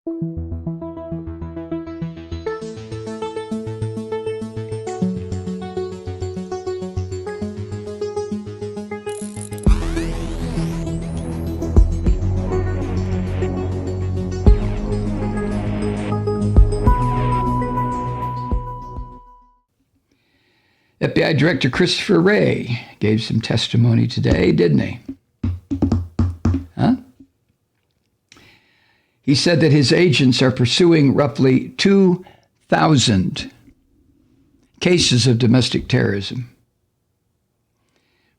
FBI Director Christopher Wray gave some testimony today, didn't he? Huh? He said that his agents are pursuing roughly 2,000 cases of domestic terrorism,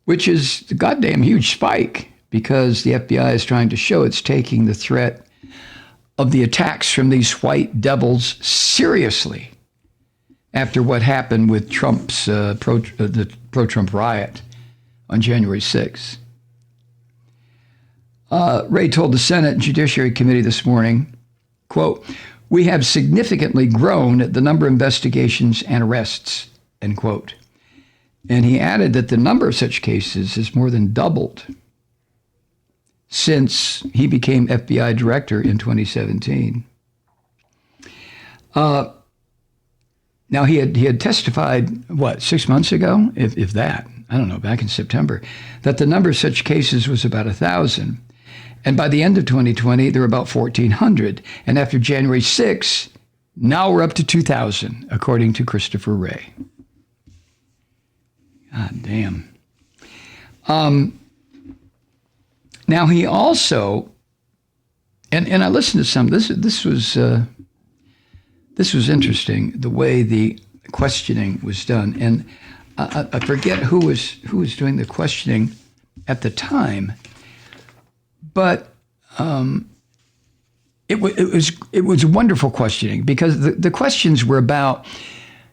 which is a goddamn huge spike because the FBI is trying to show it's taking the threat of the attacks from these white devils seriously after what happened with Trump's the pro-Trump riot on January 6th. Wray told the Senate Judiciary Committee this morning, quote, "We have significantly grown the number of investigations and arrests," end quote. And he added that the number of such cases has more than doubled since he became FBI director in 2017. Now, he had testified, 6 months ago, if that, I don't know, back in September, that the number of such cases was about 1,000. And by the end of 2020, there were about 1,400. And after January 6th, now we're up to 2,000, according to Christopher Wray. God damn. Now, he also, and I listened to some, this was interesting, the way the questioning was done. And I forget who was doing the questioning at the time, but it was wonderful questioning because the questions were about,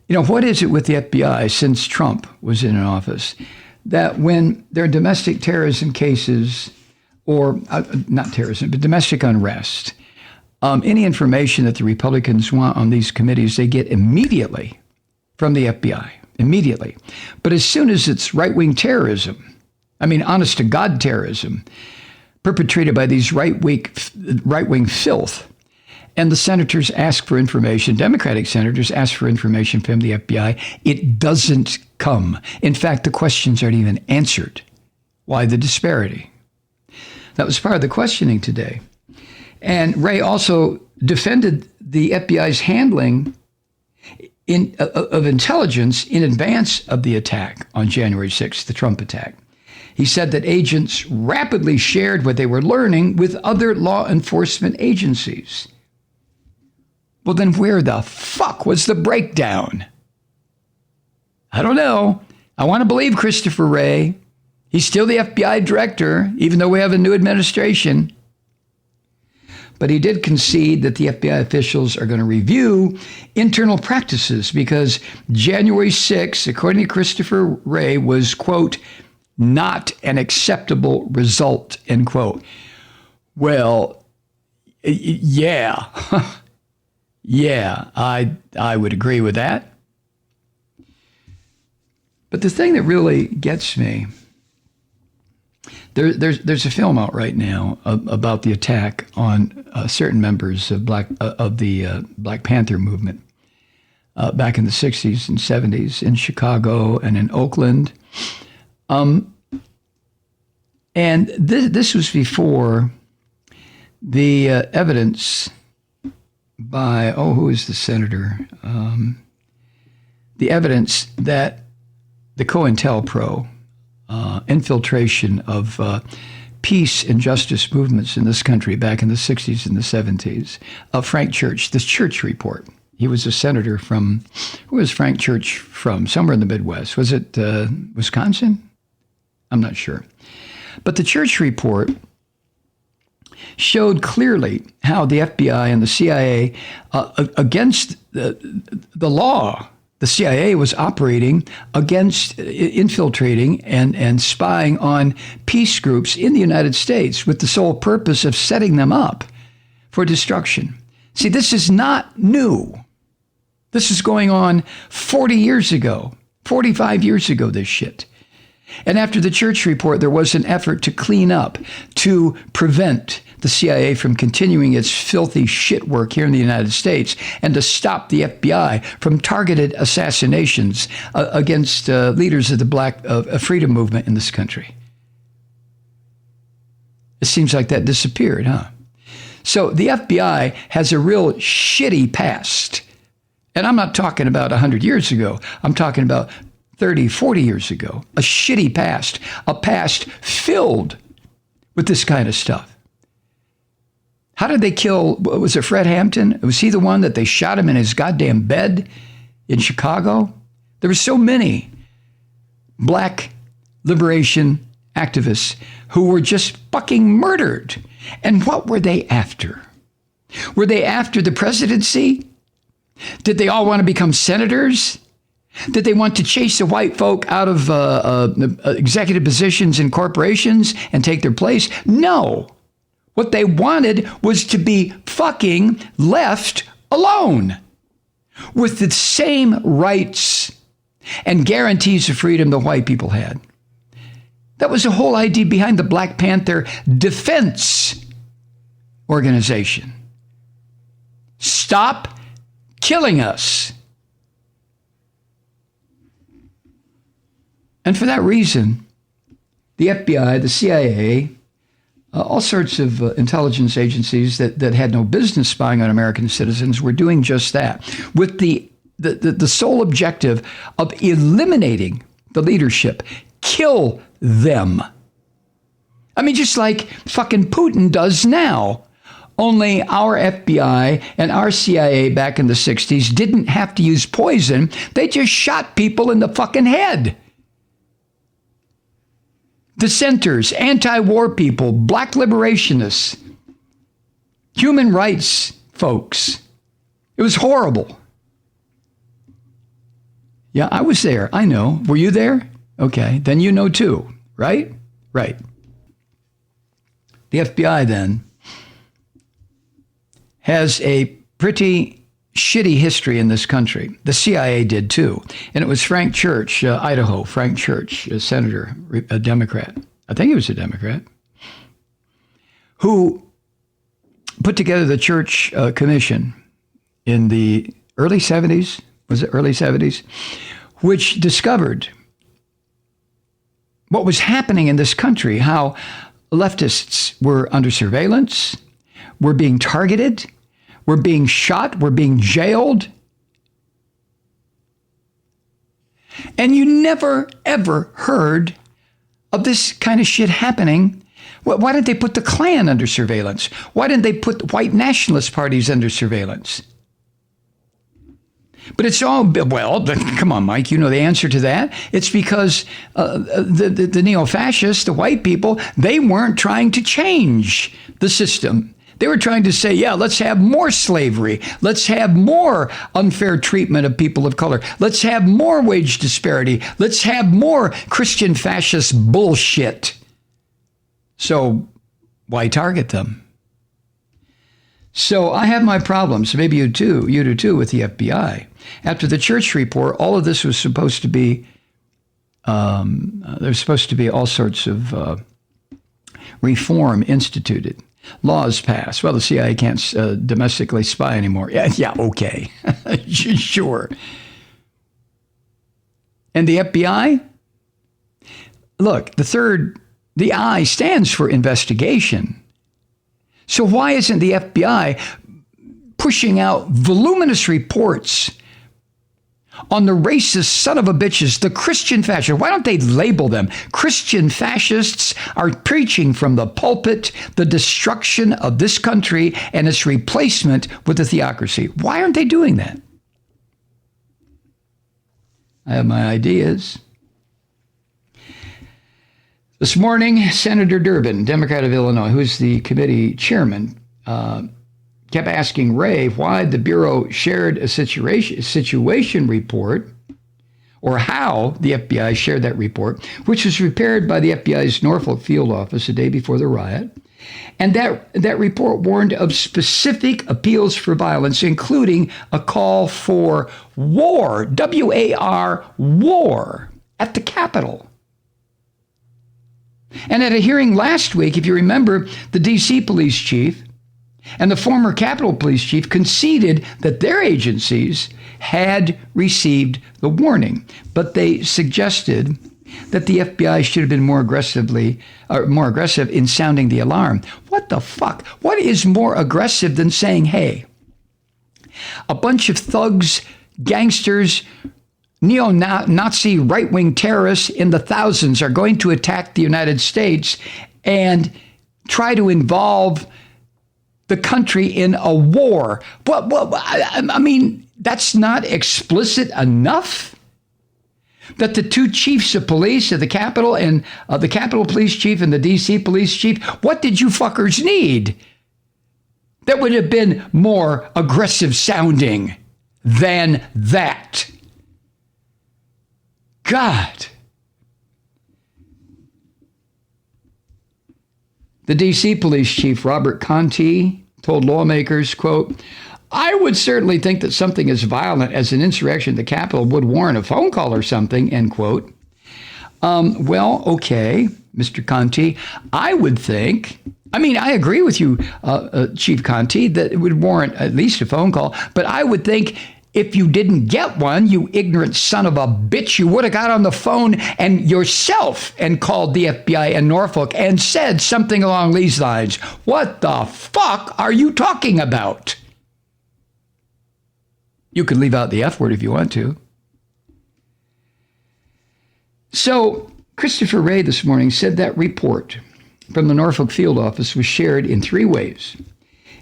what is it with the FBI since Trump was in office, that when there are domestic terrorism cases, or not terrorism, but domestic unrest, any information that the Republicans want on these committees, they get immediately from the FBI, immediately. But as soon as it's right-wing terrorism, honest to God terrorism, perpetrated by these right-wing filth, and the senators ask for information, Democratic senators ask for information from the FBI, it doesn't come. In fact, the questions aren't even answered. Why the disparity? That was part of the questioning today. And Wray also defended the FBI's handling of intelligence in advance of the attack on January 6th, the Trump attack. He said that agents rapidly shared what they were learning with other law enforcement agencies. Well, then where the fuck was the breakdown? I don't know. I want to believe Christopher Wray. He's still the FBI director, even though we have a new administration. But he did concede that the FBI officials are going to review internal practices because January 6th, according to Christopher Wray, was, quote, not an acceptable result, end quote. Well, yeah. Yeah, I would agree with that. But the thing that really gets me, there's a film out right now about the attack on certain members of the Black Panther movement back in the 60s and 70s in Chicago and in Oakland. And this was before the evidence by, who is the senator? The evidence that the COINTELPRO infiltration of peace and justice movements in this country back in the 60s and the 70s. Frank Church, the Church Report. He was a senator from, where was Frank Church from? Somewhere in the Midwest. Was it Wisconsin? I'm not sure. But the Church Report showed clearly how the FBI and the CIA, against the law, the CIA was operating against infiltrating and spying on peace groups in the United States with the sole purpose of setting them up for destruction. See, this is not new. This is going on 40 years ago, 45 years ago, this shit. And after the Church Report, there was an effort to clean up, to prevent the CIA from continuing its filthy shit work here in the United States and to stop the FBI from targeted assassinations against leaders of the Black freedom movement in this country. It seems like that disappeared, huh? So the FBI has a real shitty past. And I'm not talking about 100 years ago. I'm talking about 30, 40 years ago. A shitty past. A past filled with this kind of stuff. How did they kill, was it Fred Hampton? Was he the one that they shot him in his goddamn bed in Chicago? There were so many Black liberation activists who were just fucking murdered. And what were they after? Were they after the presidency? Did they all want to become senators? Did they want to chase the white folk out of executive positions in corporations and take their place? No. What they wanted was to be fucking left alone with the same rights and guarantees of freedom the white people had. That was the whole idea behind the Black Panther Defense Organization. Stop killing us. And for that reason, the FBI, the CIA, all sorts of intelligence agencies that had no business spying on American citizens were doing just that, with the sole objective of eliminating the leadership. Kill them. I mean, just like fucking Putin does now. Only our FBI and our CIA back in the 60s didn't have to use poison. They just shot people in the fucking head. Dissenters, anti-war people, Black liberationists, human rights folks. It was horrible. Yeah, I was there. I know. Were you there? Okay, then you know too, right? Right. The FBI then has a pretty shitty history in this country. The CIA did too. And it was Frank Church, Idaho, Frank Church, a senator, a Democrat. I think he was a Democrat, who put together the Church Commission in the early 70s, was it early 70s, which discovered what was happening in this country, how leftists were under surveillance, were being targeted, were being shot, were being jailed. And you never, ever heard of this kind of shit happening. Why didn't they put the Klan under surveillance? Why didn't they put the white nationalist parties under surveillance? But it's all, well, come on, Mike, you know the answer to that. It's because the neo-fascists, the white people, they weren't trying to change the system. They were trying to say, yeah, let's have more slavery. Let's have more unfair treatment of people of color. Let's have more wage disparity. Let's have more Christian fascist bullshit. So why target them? So I have my problems. Maybe you do too, with the FBI. After the Church report, all of this was supposed to be, there's supposed to be all sorts of reform instituted, laws passed. Well, the CIA can't domestically spy anymore. Yeah, okay, sure. And the FBI, look, the I stands for investigation. So why isn't the FBI pushing out voluminous reports on the racist son of a bitches, the Christian fascists? Why don't they label them? Christian fascists are preaching from the pulpit the destruction of this country and its replacement with a theocracy. Why aren't they doing that? I have my ideas. This morning, Senator Durbin, Democrat of Illinois, who's the committee chairman, kept asking Ray why the Bureau shared a situation report, or how the FBI shared that report, which was prepared by the FBI's Norfolk field office the day before the riot. And that report warned of specific appeals for violence, including a call for war, W-A-R, war, at the Capitol. And at a hearing last week, if you remember, the D.C. police chief and the former Capitol police chief conceded that their agencies had received the warning, but they suggested that the FBI should have been more aggressive in sounding the alarm. What the fuck? What is more aggressive than saying, hey, a bunch of thugs, gangsters, neo-Nazi right-wing terrorists in the thousands are going to attack the United States and try to involve the country in a war? I mean, that's not explicit enough? That the two chiefs of police of the Capitol and the Capitol police chief and the D.C. police chief, what did you fuckers need that would have been more aggressive sounding than that? God. The D.C. police chief, Robert Conti, told lawmakers, quote, I would certainly think that something as violent as an insurrection at the Capitol would warrant a phone call or something, end quote. Well, okay, Mr. Conti, I would think, I agree with you, Chief Conti, that it would warrant at least a phone call, but I would think if you didn't get one, you ignorant son of a bitch, you would have got on the phone and yourself and called the FBI in Norfolk and said something along these lines. What the fuck are you talking about? You could leave out the F word if you want to. So Christopher Wray this morning said that report from the Norfolk field office was shared in three ways.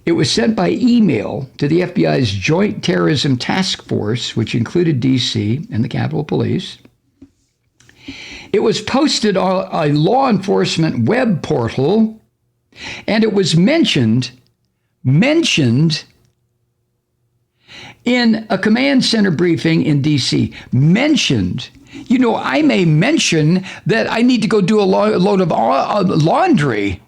It was sent by email to the FBI's Joint Terrorism Task Force, which included D.C. and the Capitol Police. It was posted on a law enforcement web portal, and it was mentioned in a command center briefing in D.C. Mentioned. You know, I may mention that I need to go do a load of laundry.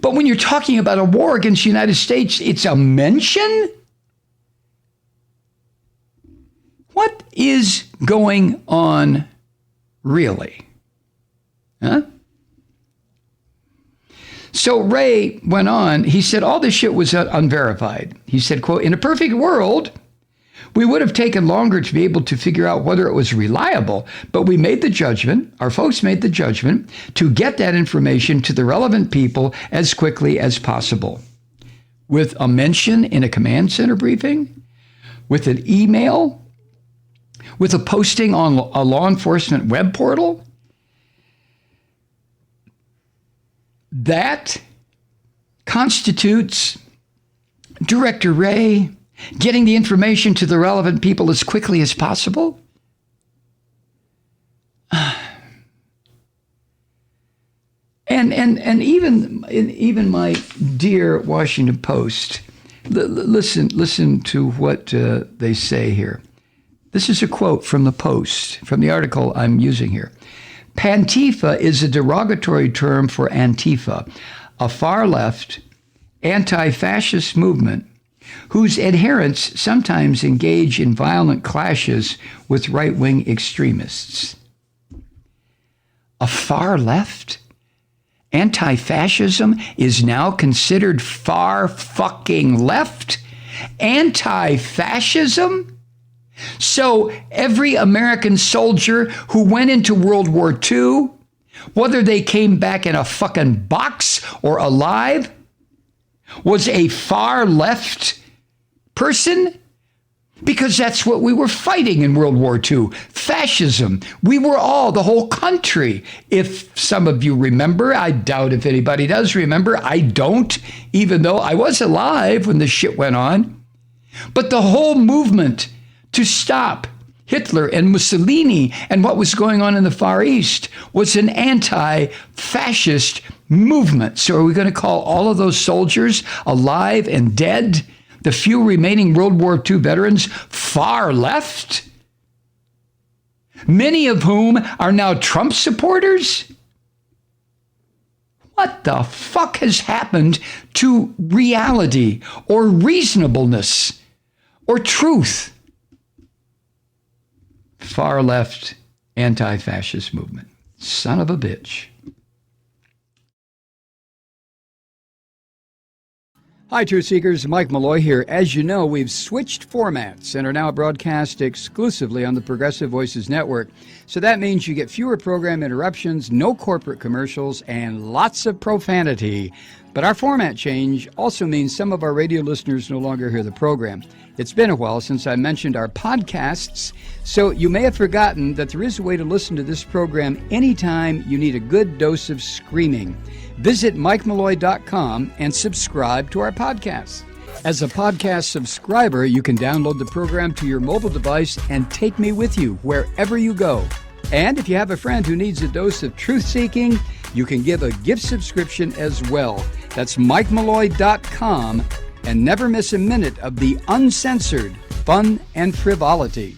But when you're talking about a war against the United States, it's a mention? What is going on, really? Huh? So Ray went on, he said, all this shit was unverified. He said, quote, in a perfect world, we would have taken longer to be able to figure out whether it was reliable, but we made the judgment, our folks made the judgment, to get that information to the relevant people as quickly as possible. With a mention in a command center briefing, with an email, with a posting on a law enforcement web portal, that constitutes Director Wray getting the information to the relevant people as quickly as possible? And even my dear Washington Post, listen to what they say here. This is a quote from the Post, from the article I'm using here. Pantifa is a derogatory term for Antifa, a far-left, anti-fascist movement whose adherents sometimes engage in violent clashes with right-wing extremists. A far-left? Anti-fascism is now considered far fucking left? Anti-fascism? So every American soldier who went into World War II, whether they came back in a fucking box or alive, was a far left person? Because that's what we were fighting in World War II, fascism. We were all, the whole country. If some of you remember, I doubt if anybody does remember. I don't, even though I was alive when the shit went on. But the whole movement to stop Hitler and Mussolini and what was going on in the Far East was an anti-fascist movement. So are we going to call all of those soldiers alive and dead, the few remaining World War II veterans, far left? Many of whom are now Trump supporters? What the fuck has happened to reality or reasonableness or truth? Far left anti-fascist movement. Son of a bitch. Hi, Truth Seekers. Mike Malloy here. As you know, we've switched formats and are now broadcast exclusively on the Progressive Voices Network. So that means you get fewer program interruptions, no corporate commercials, and lots of profanity. But our format change also means some of our radio listeners no longer hear the program. It's been a while since I mentioned our podcasts, so you may have forgotten that there is a way to listen to this program anytime you need a good dose of screaming. Visit MikeMalloy.com and subscribe to our podcasts. As a podcast subscriber, you can download the program to your mobile device and take me with you wherever you go. And if you have a friend who needs a dose of truth-seeking, you can give a gift subscription as well. That's MikeMalloy.com, and never miss a minute of the uncensored fun and frivolity.